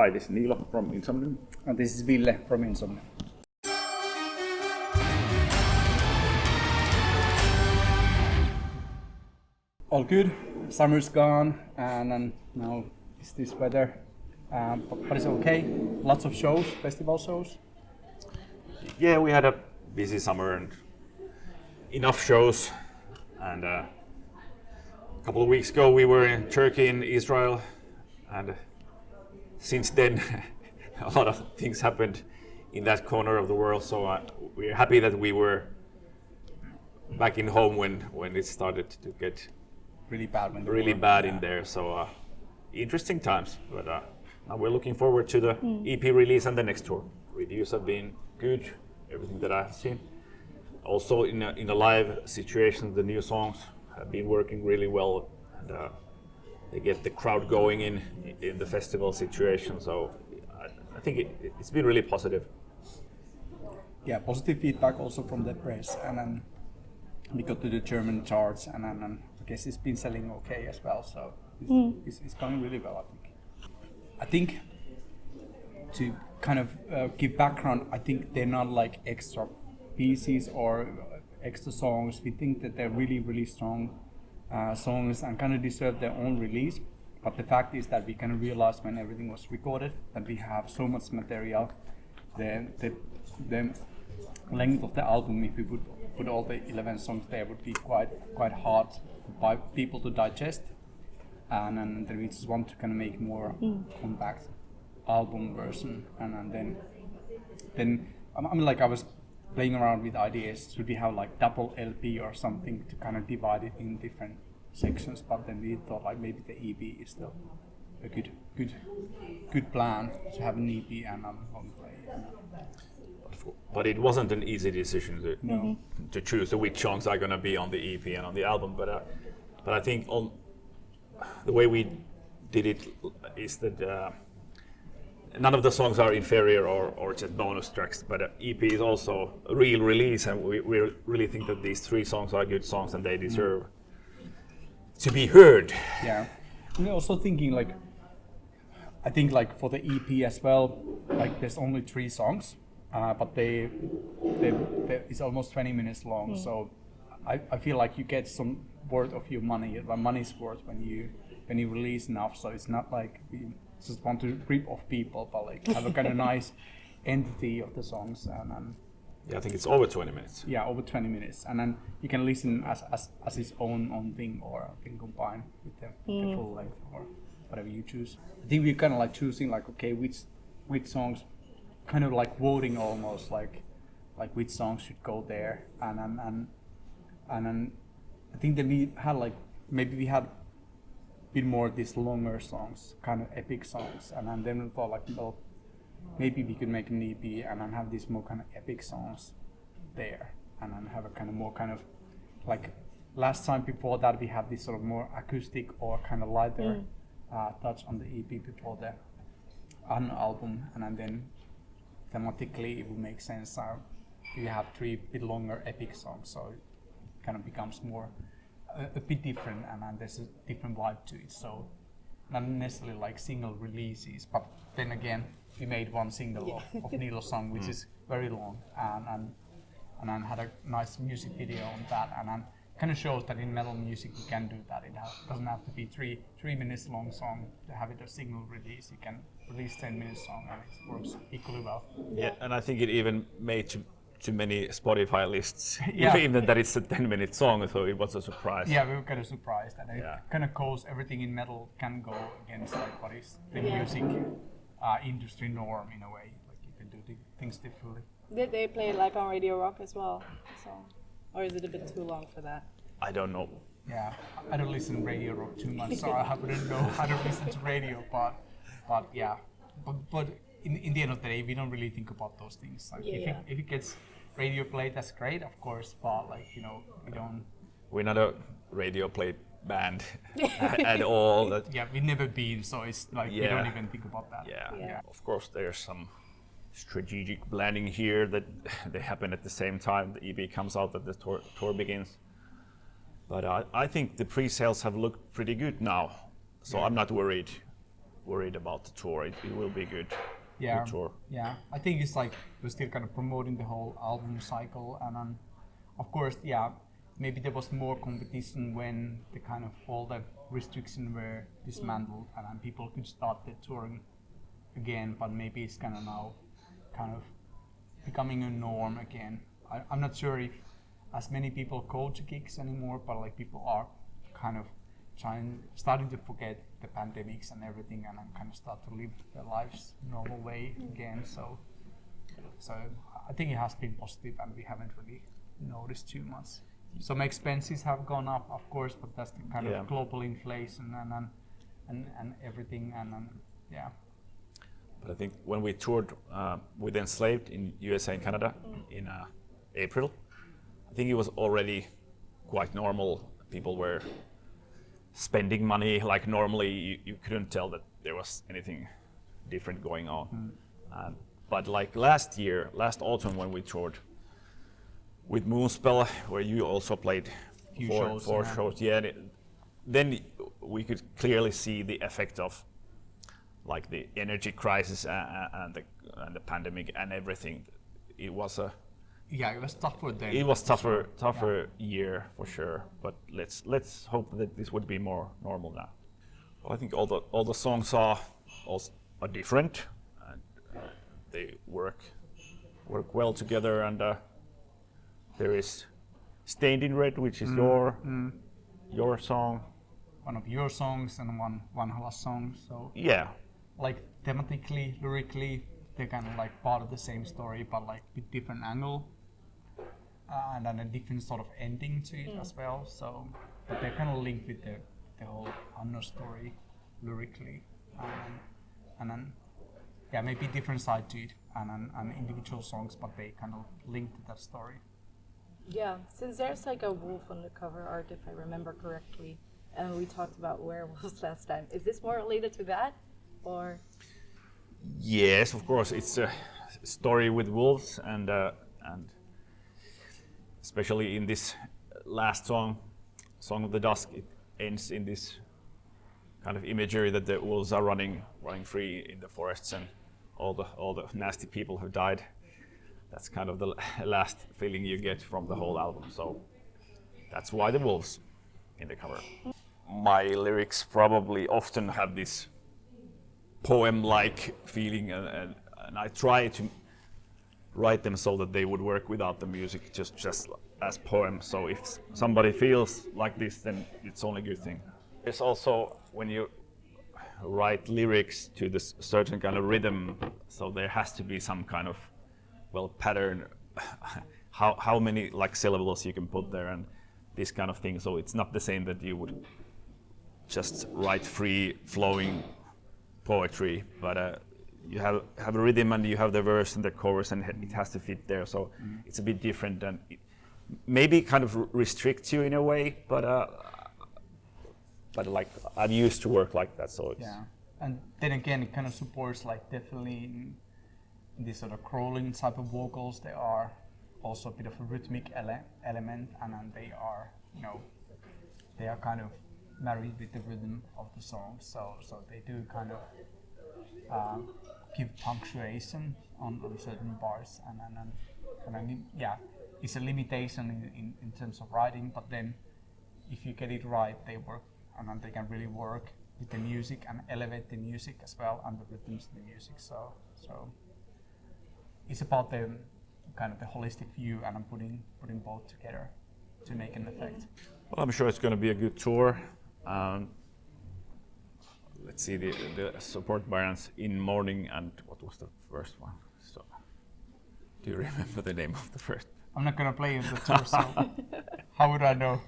Hi, this is Niilo from Insomnium. And this is Ville from Insomnium. All good. Summer's gone, and now it's this weather, but it's okay. Lots of shows, festival shows. Yeah, we had a busy summer and enough shows. And a couple of weeks ago, we were in Turkey and Israel, and since then, a lot of things happened in that corner of the world. So we're happy that we were back in home when it started to get really bad in there. So interesting times, but now we're looking forward to the EP release and the next tour. Reviews have been good, everything that I've seen. Also in a live situation, the new songs have been working really well, and they get the crowd going in the festival situation. So I think it's been really positive. Yeah, positive feedback also from the press, and then we got to the German charts, and I guess it's been selling okay as well. So it's going really well, I think. To kind of give background, I think they're not like extra pieces or extra songs. We think that they're really, really strong songs and kind of deserve their own release. But the fact is that we kind of realized when everything was recorded that we have so much material. The length of the album, if we would put all the 11 songs there, would be quite hard for people to digest. And then we just want to kind of make more compact album version, and then I mean, like I was playing around with ideas. Should we have like double LP or something to kind of divide it in different sections? But then we thought like maybe the EP is still a good plan to have an EP and long play. But it wasn't an easy decision to choose which songs are going to be on the EP and on the album. But I think on the way we did it is that none of the songs are inferior or just bonus tracks, but EP is also a real release, and we really think that these 3 songs are good songs and they deserve to be heard. Yeah, we're also thinking like, I think like for the EP as well, like there's only 3 songs, but they it's almost 20 minutes long. So I feel like you get some worth of your money, money's worth when you release enough. So it's not like we just want to rip off people, but like have a kind of nice entity of the songs. And yeah, I think it's over 20 minutes. Yeah, over 20 minutes, and then you can listen as its own thing, or can combine with the full length or whatever you choose. I think we're kind of like choosing like, okay, which songs, kind of like voting almost, like which songs should go there, and then I think that we had like, maybe we had bit more these longer songs, kind of epic songs, and then we thought like, well, maybe we could make an EP and then have these more kind of epic songs there, and then have a kind of more kind of like last time before that we had this sort of more acoustic or kind of lighter touch on the EP before the album, and then thematically it would make sense. We have 3 bit longer epic songs, so it kind of becomes more a bit different, and there's a different vibe to it. So not necessarily like single releases, but then again we made one single of Niilo's song, which is very long, and then had a nice music video on that, and then kind of shows that in metal music you can do that. It doesn't have to be 3 minutes long song to have it a single release. You can release 10 minutes song and it works equally well. Yeah, and I think it even made to many Spotify lists, Yeah. even that it's a 10-minute song, so it was a surprise. Yeah, we were kind of surprised, and it kind of goes, everything in metal can go against like what is the music industry norm in a way. Like you can do things differently. Did they play like on Radio Rock as well? So, or is it a bit too long for that? I don't know. Yeah, I don't listen to radio rock too much, so I wouldn't know how to listen to radio. But yeah, but in the end of the day, we don't really think about those things. Like if it gets radio play, that's great, of course. But like, you know, we don't. We're not a radio play band at all. Yeah, we've never been, so it's like we don't even think about that. Yeah. Of course, there's some strategic planning here that they happen at the same time the EP comes out, that the tour begins. But I think the pre-sales have looked pretty good now, so I'm not worried. worried about the tour. It will be good. Yeah, Good tour. yeah. I think it's like we're still kind of promoting the whole album cycle, and of course, yeah, maybe there was more competition when the kind of all the restrictions were dismantled, and then people could start the touring again. But maybe it's kind of now kind of becoming a norm again. I'm not sure if as many people go to gigs anymore, but like people are kind of starting to forget the pandemics and everything, and then kind of start to live their lives normal way again. So I think it has been positive, and we haven't really noticed too much. Some expenses have gone up, of course, but that's the kind of global inflation and everything, and yeah. But I think when we toured with Enslaved in USA and Canada in April, I think it was already quite normal. People were spending money like normally. You couldn't tell that there was anything different going on. But like last autumn when we toured with Moonspell, where you also played four shows, then we could clearly see the effect of like the energy crisis and the pandemic and everything. It was it was tougher then. It was tougher year for sure. But let's hope that this would be more normal now. Well, I think all the songs are different, and they work well together. And there is Stained in Red, which is your song. One of your songs and one Vanhala song. So yeah. Like thematically, lyrically, they're kind of like part of the same story, but like with different angle, and then a different sort of ending to it as well. So, but they're kind of linked with the whole Anno story lyrically, and then maybe different side to it, and individual songs, but they kind of link to that story. Yeah, since there's like a wolf on the cover art, if I remember correctly, and we talked about werewolves last time. Is this more related to that? Or yes, of course, it's a story with wolves, and especially in this last song of the Dusk, it ends in this kind of imagery that the wolves are running free in the forests, and all the nasty people have died. That's kind of the last feeling you get from the whole album. So that's why the wolves in the cover. My lyrics probably often have this poem-like feeling, and I try to write them so that they would work without the music, just as poems. So if somebody feels like this, then it's only a good thing. It's also when you write lyrics to this certain kind of rhythm, so there has to be some kind of pattern, how many like syllables you can put there and this kind of thing. So it's not the same that you would just write free flowing poetry, but you have a rhythm, and you have the verse and the chorus, and it has to fit there. So it's a bit different, and it maybe kind of restricts you in a way. But like I'm used to work like that, so it's and then again, it kind of supports like definitely in this sort of crawling type of vocals. There are also a bit of a rhythmic element, and then they are kind of married with the rhythm of the song, so they do kind of give punctuation on certain bars, and then it's a limitation in terms of writing, but then if you get it right, they work, and then they can really work with the music and elevate the music as well, and the rhythms of the music. So it's about the kind of the holistic view, and I'm putting both together to make an effect. Well, I'm sure it's going to be a good tour. Let's see the support bands In Morning, and what was the first one? So, do you remember the name of the first? I'm not gonna play in the tour, so how would I know?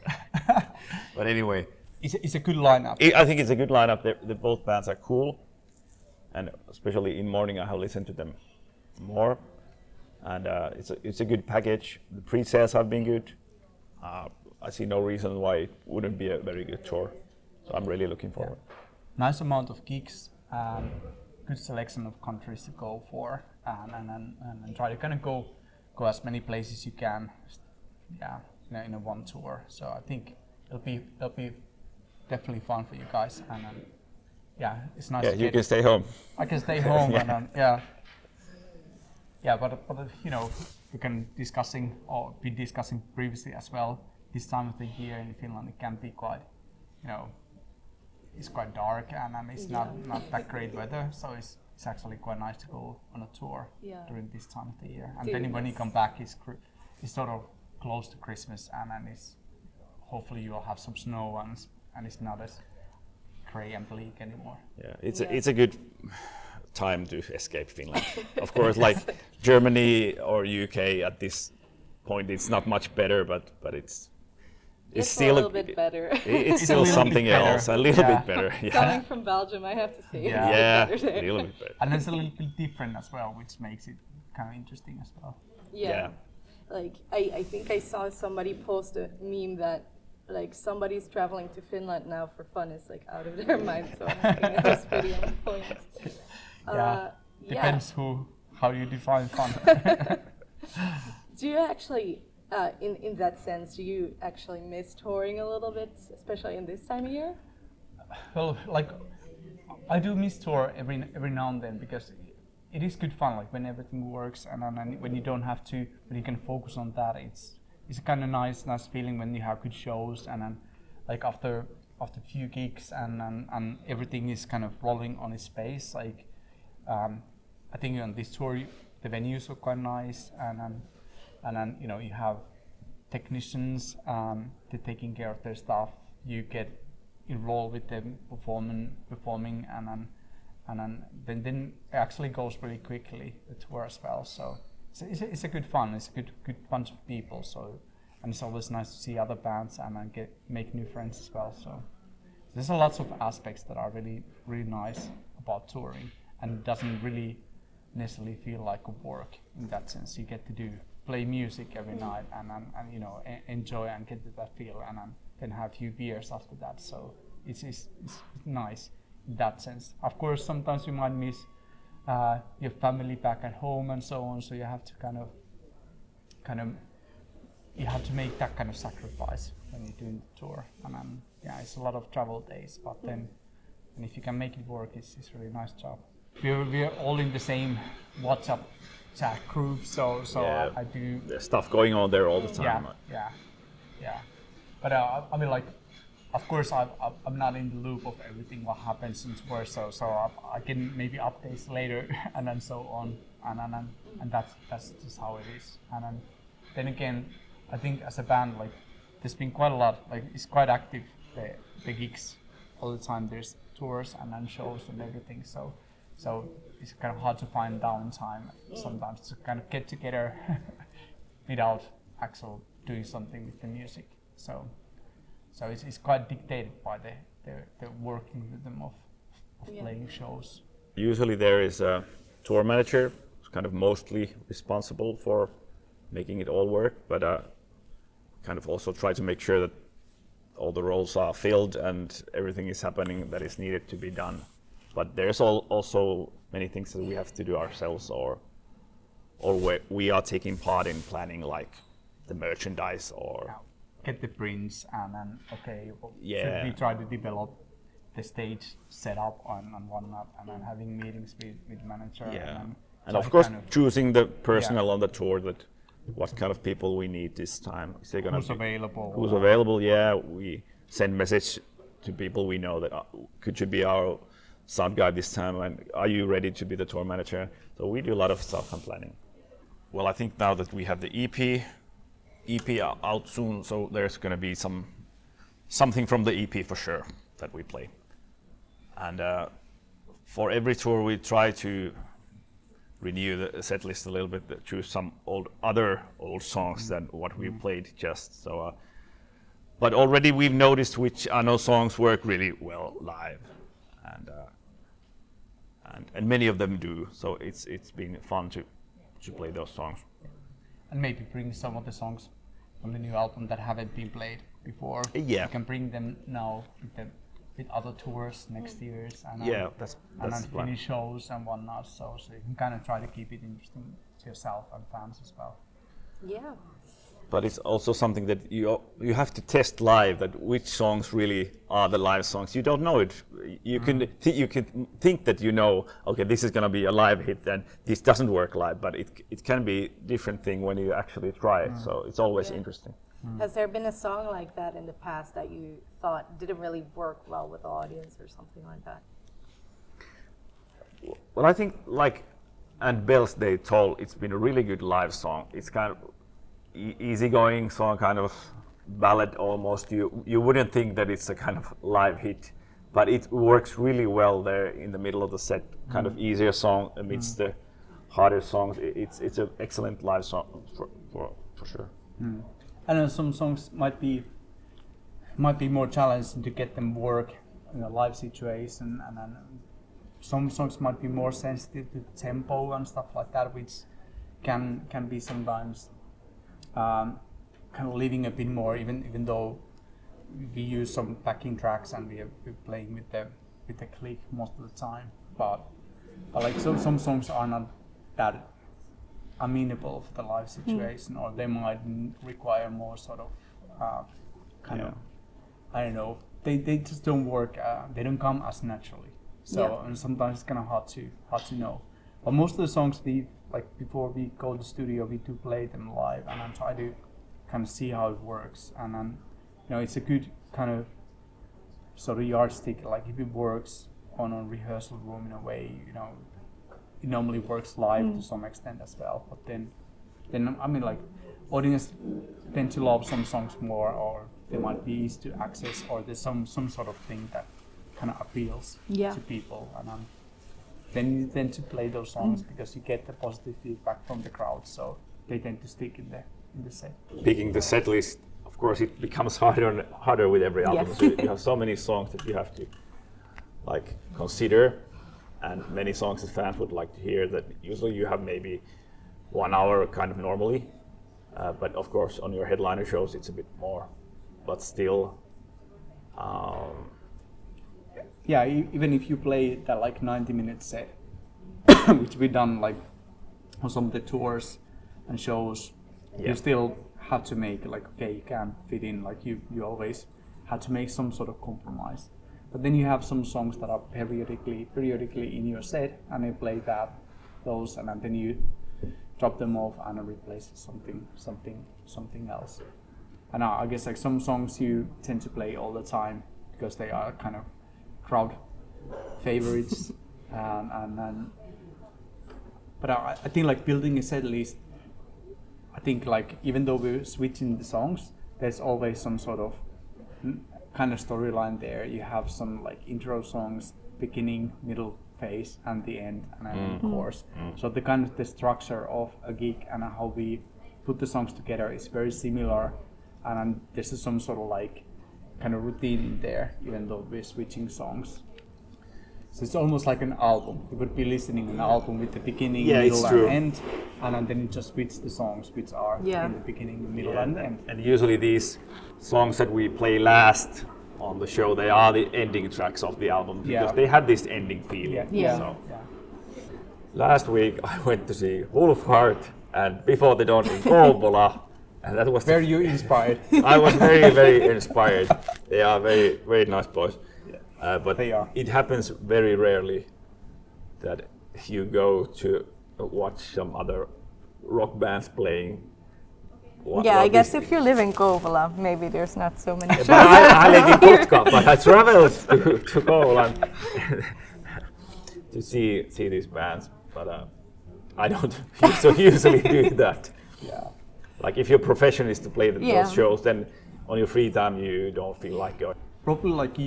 But anyway, it's a good lineup. I think it's a good lineup. Both bands are cool, and especially In Morning, I have listened to them more, and it's a good package. The pre-sales have been good. I see no reason why it wouldn't be a very good tour. So I'm really looking forward. Nice amount of gigs, good selection of countries to go for, and try to kind of go as many places you can, in a one tour. So I think it'll be definitely fun for you guys, and yeah, it's nice. Yeah, to you get can stay home. I can stay home and yeah, but you know, we can been discussing previously as well. This time of the year in Finland, it can be quite, you know, it's quite dark and it's not that great weather. So it's actually quite nice to go on a tour during this time of the year. And then when you come back, it's sort of close to Christmas, and then it's hopefully you'll have some snow and it's not as grey and bleak anymore. Yeah, it's a good time to escape Finland. Of course, like Germany or UK at this point, it's not much better, but it's still a little bit better. It's still something else, a little bit better. Yeah. Coming from Belgium, I have to say, yeah, it's a bit better there. a little bit better. And it's a little bit different as well, which makes it kind of interesting as well. Yeah. Like I think I saw somebody post a meme that like somebody's traveling to Finland now for fun is like out of their mind. So I think that was pretty on point. Depends how you define fun. Do you actually, in that sense, do you actually miss touring a little bit, especially in this time of year? Well, like I do miss tour every now and then because it is good fun. Like when everything works and when you don't have to, when you can focus on that, it's a kind of nice feeling when you have good shows and then like after a few gigs and everything is kind of rolling on its pace. Like I think on this tour the venues are quite nice and then you know you have technicians they're taking care of their stuff. You get enrolled with them performing and then it actually goes really quickly the tour as well. So it's a good fun. It's a good bunch of people. So and it's always nice to see other bands and make new friends as well. So there's a lots of aspects that are really really nice about touring, and it doesn't really necessarily feel like a work in that sense. You get to play music every night and you know enjoy and get to that feel and then have a few beers after that. So it's nice in that sense. Of course, sometimes you might miss your family back at home and so on. So you have to kind of you have to make that kind of sacrifice when you're doing the tour. And yeah, it's a lot of travel days, but then and if you can make it work, it's a really nice job. We're all in the same WhatsApp chat group, so yeah, I do. There's stuff going on there all the time. Yeah. But I mean, like, of course, I'm not in the loop of everything what happens in tour, so I can maybe updates later and then so on, and that's just how it is. And then again, I think as a band, like, there's been quite a lot. Like, it's quite active the gigs all the time. There's tours and then shows and everything. So it's kind of hard to find downtime sometimes to kind of get together without actually doing something with the music. So it's quite dictated by the working rhythm of playing shows. Usually there is a tour manager who's kind of mostly responsible for making it all work, but kind of also try to make sure that all the roles are filled and everything is happening that is needed to be done. But there's also many things that we have to do ourselves, or we are taking part in planning, like the merchandise or get the prints and then should we try to develop the stage setup and whatnot, and then having meetings with manager and of course choosing the personnel on the tour, that what kind of people we need this time. Is there gonna who's available? Who's available? Yeah, we send message to people we know that could you be our sound guy this time, and are you ready to be the tour manager? So we do a lot of stuff and planning. Well, I think now that we have the EP out soon, so there's going to be something from the EP for sure that we play. And for every tour we try to renew the set list a little bit, choose some other old songs than what we played just. So, but already we've noticed which songs work really well live, and many of them do. So it's been fun to play those songs. And maybe bring some of the songs from the new album that haven't been played before. Yeah. You can bring them now with other tours next years and that's Finnish shows and whatnot. So you can kind of try to keep it interesting to yourself and fans as well. Yeah. but it's also something that you have to test live, that which songs really are the live songs. You don't know it. You can think that you know, okay, this is gonna be a live hit, and this doesn't work live, but it can be different thing when you actually try it. So it's always interesting. Has there been a song like that in the past that you thought didn't really work well with the audience or something like that? Well, I think like And Bells They Toll, it's been a really good live song. It's kind of easygoing song, kind of ballad almost. You wouldn't think that it's a kind of live hit, but it works really well there in the middle of the set. Kind of easier song amidst the harder songs. It's an excellent live song for sure. I know some songs might be more challenging to get them work in a live situation, and then some songs might be more sensitive to tempo and stuff like that, which can be sometimes kind of leaving a bit more, even though we use some backing tracks and we're playing with the click most of the time. But like some songs are not that amenable for the live situation, or they might require more sort of kind of, I don't know, they just don't work, they don't come as naturally. So and sometimes it's kind of hard to know. But most of the songs we like before we go to the studio, we do play them live and then try to kind of see how it works. And then it's a good kind of sort of yardstick. Like if it works on a rehearsal room in a way, it normally works live to some extent as well. But then I mean, like audience tend to love some songs more, or they might be easy to access, or there's some sort of thing that kind of appeals to people, and then you tend to play those songs because you get the positive feedback from the crowd, so they tend to stick in the set. Picking the set list, of course, it becomes harder and harder with every album. Yes. So you have so many songs that you have to like consider, and many songs that fans would like to hear. That usually you have maybe 1 hour kind of normally, but of course on your headliner shows it's a bit more, but still. Even if you play that like 90-minute set, which we've done like on some of the tours and shows, you still have to make like, okay, you can't fit in, like you always have to make some sort of compromise. But then you have some songs that are periodically in your set, and you play those, and then you drop them off and replace something else. And I guess like some songs you tend to play all the time because they are kind of crowd favorites, but I think like building a set list, I think like even though we're switching the songs, there's always some sort of kind of storyline there. You have some like intro songs, beginning, middle, phase, and the end, and then chorus. So the kind of the structure of a gig and how we put the songs together is very similar, and this is some sort of like kind of routine in there, even though we're switching songs. So it's almost like an album. You would be listening to an album with the beginning, middle, and end, and then you just switch the songs which are in the beginning, middle, and end. And usually these songs that we play last on the show, they are the ending tracks of the album because they have this ending feeling. So. Last week I went to see Wolfheart and Before the Dawn in Kouvola. And that was you inspired. I was very, very inspired. They are very, very nice boys. But they are. It happens very rarely that you go to watch some other rock bands playing. I guess if you live in Kouvola, maybe there's not so many shows. But I live in Kotka, but I traveled to Kouvola to see these bands. But I don't usually do that. Like if your profession is to play those shows, then on your free time you don't feel like going. Probably like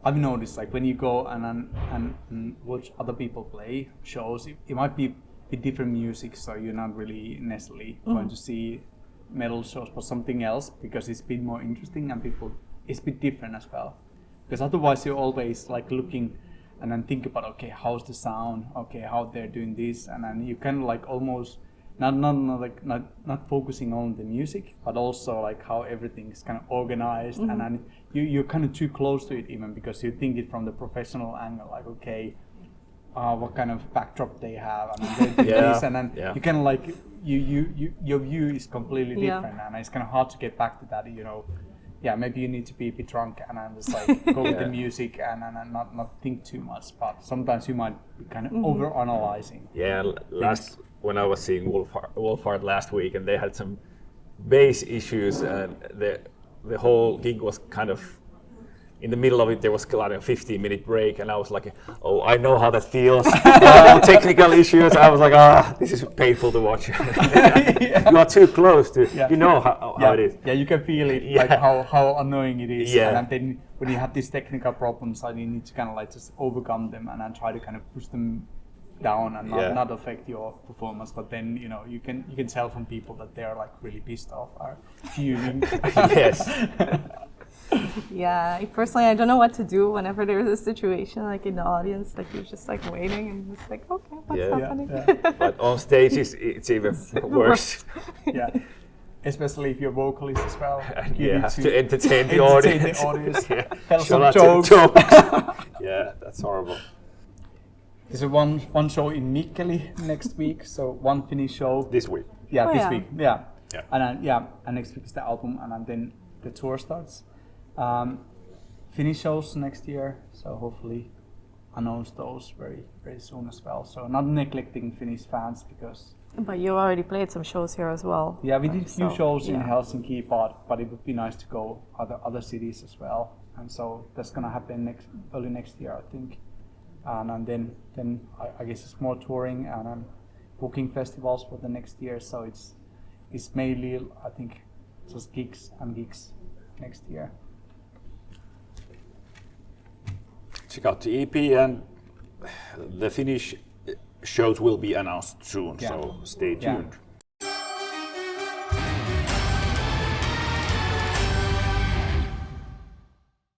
I've noticed like when you go and watch other people play shows, it might be with different music, so you're not really necessarily going to see metal shows but something else because it's a bit more interesting and it's a bit different as well. Because otherwise you're always like looking and then think about, okay, how's the sound, okay, how they're doing this, and then you kind of like almost not focusing on the music, but also like how everything is kind of organized, and then you're kind of too close to it even because you think it from the professional angle, like okay, what kind of backdrop they have, and then this, and then you kind of like your view is completely different, and it's kind of hard to get back to that. Yeah, maybe you need to be a bit drunk and then just like go with the music and not think too much. But sometimes you might be kind of over-analyzing. Yeah, when I was seeing Wolfhard last week, and they had some bass issues, and the whole gig was kind of, in the middle of it, there was like a 15-minute break, and I was like, oh, I know how that feels. Technical issues. I was like, this is painful to watch. You are too close to, you know how it is. Yeah, you can feel it, like how annoying it is. Yeah. And then when you have these technical problems, you need to kind of like just overcome them and then try to kind of push them down and not affect your performance. But then you can tell from people that they are like really pissed off or fuming. Yes. Yeah, personally, I don't know what to do whenever there's a situation like in the audience, like you're just like waiting and just like, okay, what's happening? Yeah. But on stage, it's even worse. Yeah, especially if you're vocalist as well. You have to entertain the audience. Tell some jokes. Yeah, that's horrible. There's one show in Mikkeli next week, so one Finnish show. This week. Yeah, this week. Yeah. And and next week is the album, and then the tour starts. Finnish shows next year, so hopefully announce those very, very soon as well. So not neglecting Finnish fans because. But you already played some shows here as well. Yeah, we did a few shows in Helsinki, but it would be nice to go other cities as well. And so that's gonna happen early next year, I think. And then I guess it's more touring and booking festivals for the next year. So it's mainly, I think, just gigs next year. Check out the EP, and the Finnish shows will be announced soon, so stay tuned.